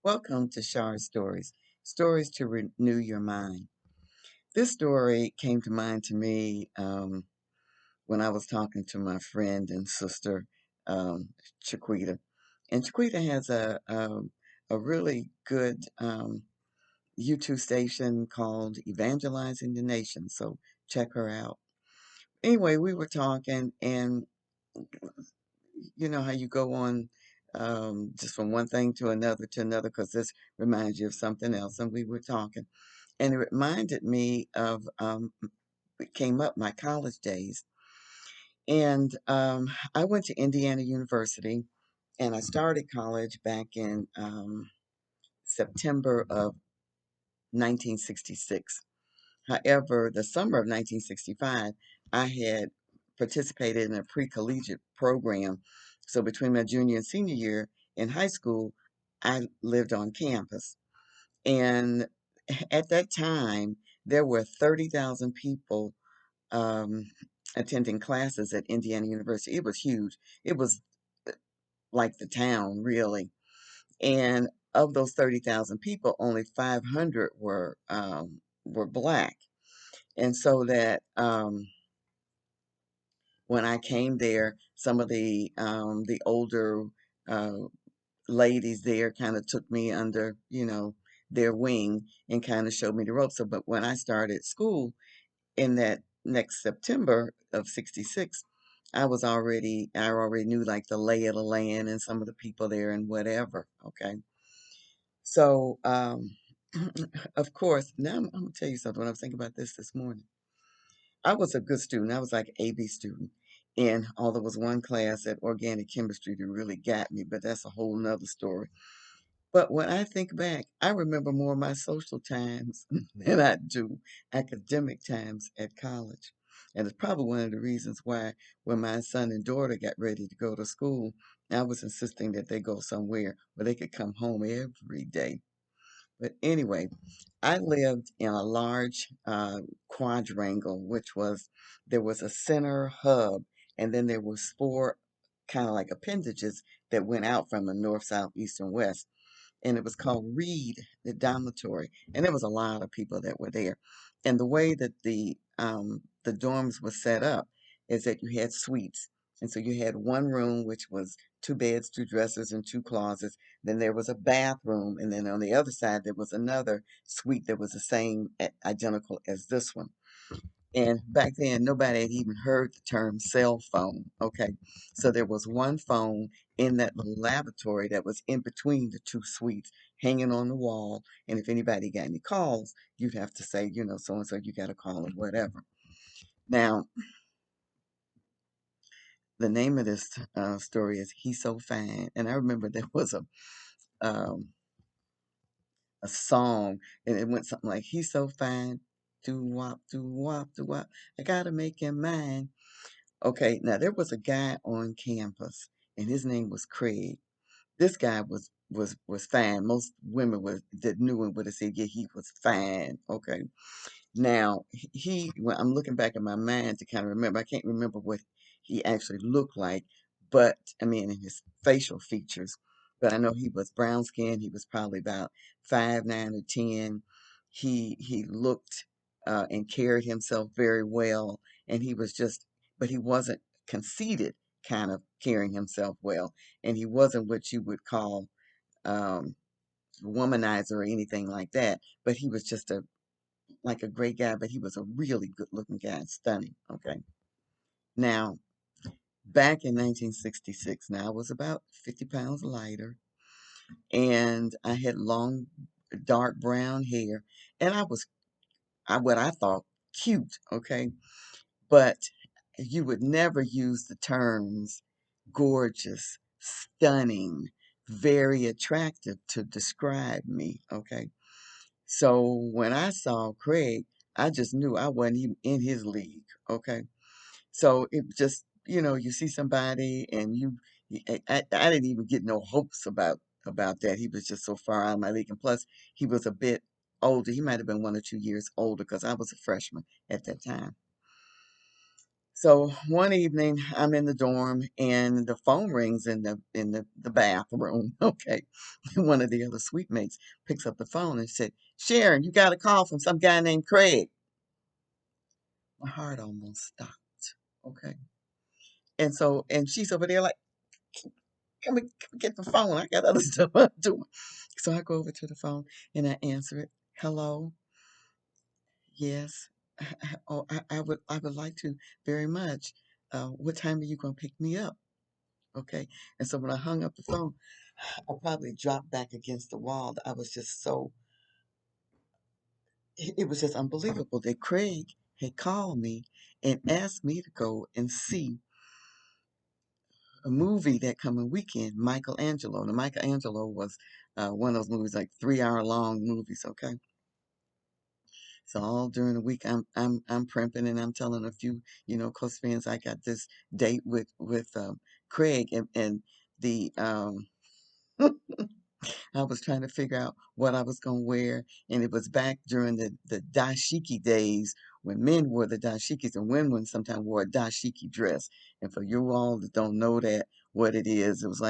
Welcome to Shar Stories, stories to renew your mind. This story came to mind to me when I was talking to my friend and sister, Chiquita. And Chiquita has a really good YouTube station called Evangelizing the Nation. So check her out. Anyway, we were talking, and you know how you go on just from one thing to another, because this reminds you of something else. And we were talking. And it reminded me of it came up my college days. And I went to Indiana University, and I started college back in September of 1966. However, the summer of 1965, I had participated in a pre-collegiate program. So between my junior and senior year in high school, I lived on campus. And at that time, there were 30,000 people um, attending classes at Indiana University. It was huge. It was like the town, really. And of those 30,000 people, only 500 were black. And so that when I came there, some of the older uh, ladies there kind of took me under, their wing and kind of showed me the ropes. So, but when I started school in that next September of '66, I already knew like the lay of the land and some of the people there and whatever. Okay. So, of course, now I'm gonna tell you something. When I was thinking about this morning, I was a good student. I was like AB student. And although there was one class at organic chemistry that really got me, but that's a whole nother story. But when I think back, I remember more of my social times than I do academic times at college. And it's probably one of the reasons why when my son and daughter got ready to go to school, I was insisting that they go somewhere where they could come home every day. But anyway, I lived in a large quadrangle, which was there was a center hub, and then there was four kind of like appendages that went out from the north, south, east, and west, and it was called Reed, the dormitory, and there was a lot of people that were there. And the way that the dorms were set up is that you had suites, and so you had one room which was two beds, two dressers, and two closets. Then there was a bathroom, and then on the other side there was another suite that was the same, identical as this one. And back then, nobody had even heard the term cell phone. Okay. So there was one phone in that little laboratory that was in between the two suites hanging on the wall. And if anybody got any calls, you'd have to say, so and so, you got a call or whatever. Now, the name of this story is He's So Fine. And I remember there was um, a song, and it went something like, He's so fine. Do wop, do wop, do wop. I gotta make him mine. Okay, now there was a guy on campus, and his name was Craig. This guy was fine. Most women was that knew him would have said, yeah, he was fine. Okay. Now when I'm looking back in my mind to kind of remember, I can't remember what he actually looked like, but I mean in his facial features. But I know he was brown skinned. He was probably about 5'9" or 10. He looked and carried himself very well, and he was just, but he wasn't conceited, kind of carrying himself well, and he wasn't what you would call um, womanizer or anything like that. But he was just a great guy, but he was a really good looking guy, stunning. Okay. Now, back in 1966, now I was about 50 pounds lighter, and I had long, dark brown hair, and what I thought cute. Okay. But you would never use the terms gorgeous, stunning, very attractive to describe me. Okay. So when I saw Craig, I just knew I wasn't even in his league. Okay. So it just, you see somebody and I didn't even get no hopes about that. He was just so far out of my league. And plus, he was a bit older. He might have been 1 or 2 years older because I was a freshman at that time. So one evening I'm in the dorm and the phone rings in the bathroom. Okay. And one of the other suite mates picks up the phone and said, Sharon, you got a call from some guy named Craig. My heart almost stopped. Okay. And she's over there like, come get the phone. I got other stuff I'm doing. So I go over to the phone and I answer it. Hello. Yes. Oh, I would like to very much. What time are you gonna pick me up? Okay. And so when I hung up the phone, I probably dropped back against the wall. I was just so it was just unbelievable that Craig had called me and asked me to go and see a movie that coming weekend, Michelangelo. The Michelangelo was one of those movies, like 3 hour long movies. Okay, so all during the week, I'm primping and I'm telling a few close friends I got this date with Craig and the I was trying to figure out what I was going to wear. And it was back during the dashiki days when men wore the dashikis and women sometimes wore a dashiki dress. And for you all that don't know that, what it is, it was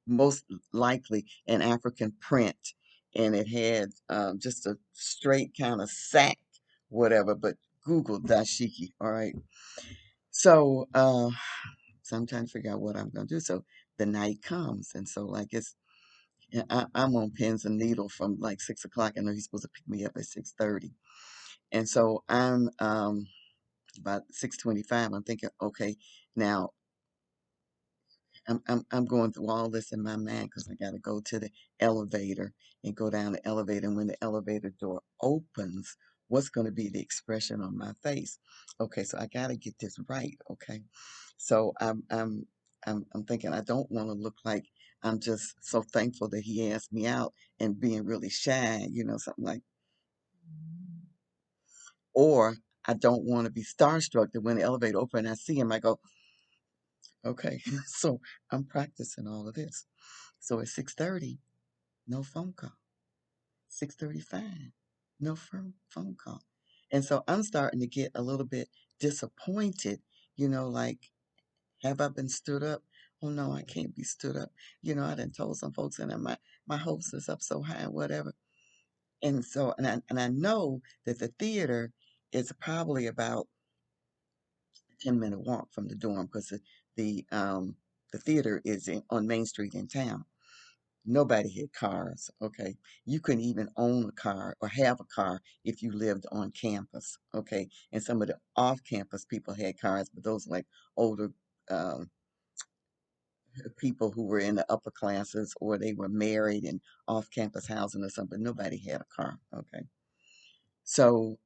most likely an African print. And it had just a straight kind of sack, whatever, but Google dashiki. All right. So, so I'm trying to figure out what I'm going to do. So the night comes. And so, like, I'm on pins and needle from like 6 o'clock. I know he's supposed to pick me up at 6:30, and so I'm about 6:25. I'm thinking, okay, now I'm going through all this in my mind because I got to go to the elevator and go down the elevator. And when the elevator door opens, what's going to be the expression on my face? Okay, so I got to get this right. Okay, so I'm thinking I don't want to look like I'm just so thankful that he asked me out and being really shy, something like, or I don't want to be starstruck that when the elevator opens and I see him, I go, okay. So I'm practicing all of this. So at 6:30, no phone call. 6:35, no phone call. And so I'm starting to get a little bit disappointed, like, have I been stood up? Oh no, I can't be stood up. I done told some folks and my hopes is up so high, whatever. And so and I know that the theater is probably about a 10-minute walk from the dorm because the theater is on Main Street in town. Nobody had cars, okay? You couldn't even own a car or have a car if you lived on campus, okay? And some of the off-campus people had cars, but those like older um, people who were in the upper classes or they were married and off-campus housing or something. Nobody had a car, okay? So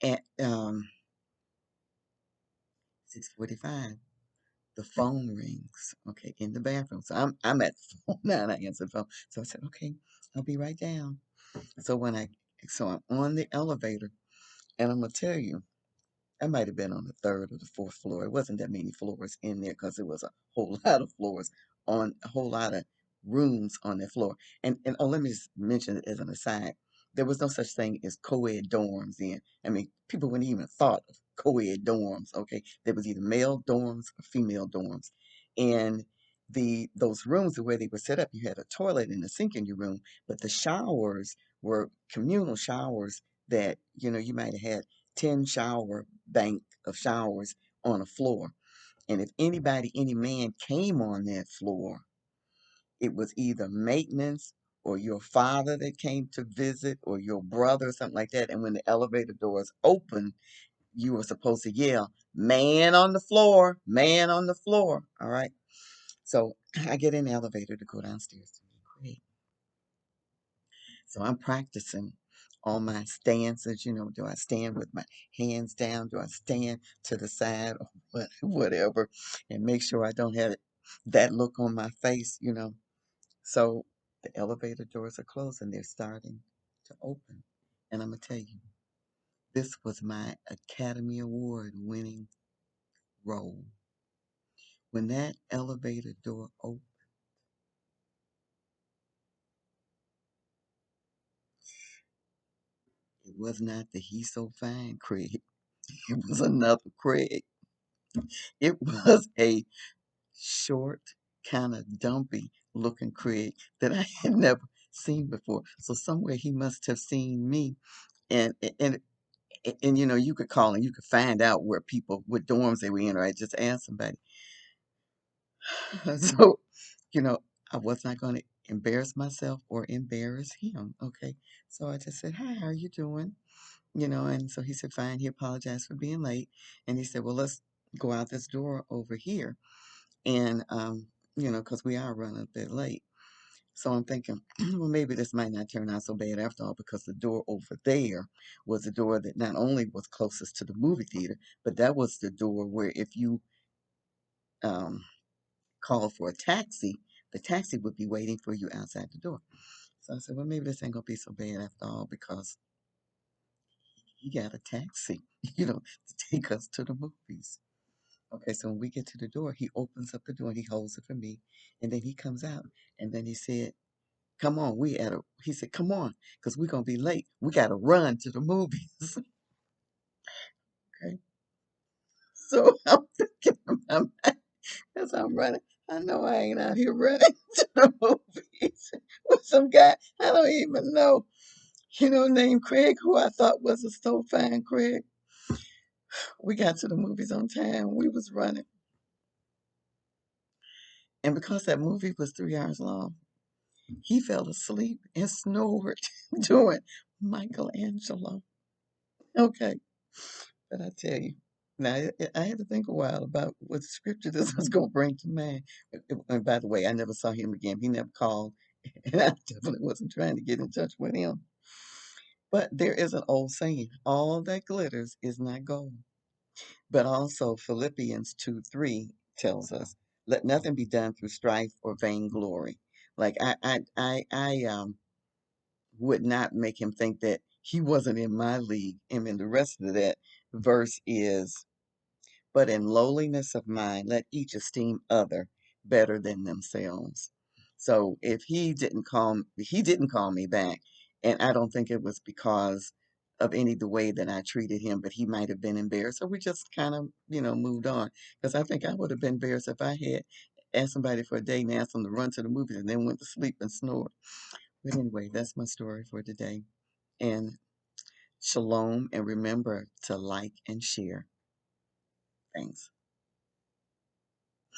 at 6:45, the phone rings, okay, in the bathroom. So I'm at the phone now and I answer the phone. So I said, okay, I'll be right down. So so I'm on the elevator, and I'm gonna tell you, I might have been on the third or the fourth floor. It wasn't that many floors in there because it was a whole lot of floors on a whole lot of rooms on that floor. And oh, let me just mention it as an aside. There was no such thing as co-ed dorms then. I mean, people wouldn't even thought of co-ed dorms. Okay, there was either male dorms or female dorms, and those rooms the way they were set up, you had a toilet and a sink in your room, but the showers were communal showers that you might have had 10 shower bank of showers on a floor. And if any man came on that floor, it was either maintenance or your father that came to visit or your brother or something like that. And when the elevator doors opened, you were supposed to yell, man on the floor, man on the floor. All right. So I get in the elevator to go downstairs to meet Craig. So I'm practicing all my stances. Do I stand with my hands down? Do I stand to the side or whatever? And make sure I don't have that look on my face. So the elevator doors are closed and they're starting to open. And I'm going to tell you, this was my Academy Award winning role. When that elevator door opened, it was not the He's So Fine Craig. It was another Craig. It was a short, kind of dumpy looking Craig that I had never seen before. So somewhere he must have seen me, and and and you know, you could call and you could find out where people, what dorms they were in, or I just asked somebody. So, you know, I was not going to embarrass myself or embarrass him. Okay. So I just said, "Hi, how are you doing?" You know, and so he said, "Fine." He apologized for being late. And he said, "Well, let's go out this door over here." And, you know, because we are running a bit late. So I'm thinking, well, maybe this might not turn out so bad after all, because the door over there was the door that not only was closest to the movie theater, but that was the door where if you um, called for a taxi, the taxi would be waiting for you outside the door. So I said, well, maybe this ain't gonna be so bad after all, because he got a taxi, you know, to take us to the movies. Okay, so when we get to the door, he opens up the door and he holds it for me, and then he comes out, and then he said, "Come on, he said, come on, because we're gonna be late. We gotta run to the movies." Okay, so I'm thinking in my mind as I'm running, I know I ain't out here running to the movies with some guy I don't even know, you know, named Craig, who I thought was a so fine Craig. We got to the movies on time. We was running. And because that movie was 3 hours long, he fell asleep and snored doing Michelangelo. Okay. But I tell you, now I had to think a while about what scripture this was going to bring to mind. And by the way, I never saw him again. He never called, and I definitely wasn't trying to get in touch with him. But there is an old saying: all that glitters is not gold. But also Philippians 2:3 tells us, "Let nothing be done through strife or vainglory." Like I would not make him think that he wasn't in my league. And then the rest of that verse is, "But in lowliness of mind, let each esteem other better than themselves." So if he didn't call me back, and I don't think it was because of any the way that I treated him, but he might have been embarrassed. So we just kind of, you know, moved on. Because I think I would have been embarrassed if I had asked somebody for a date and asked them to run to the movies and then went to sleep and snored. But anyway, that's my story for today. And shalom, and remember to like and share. Thanks.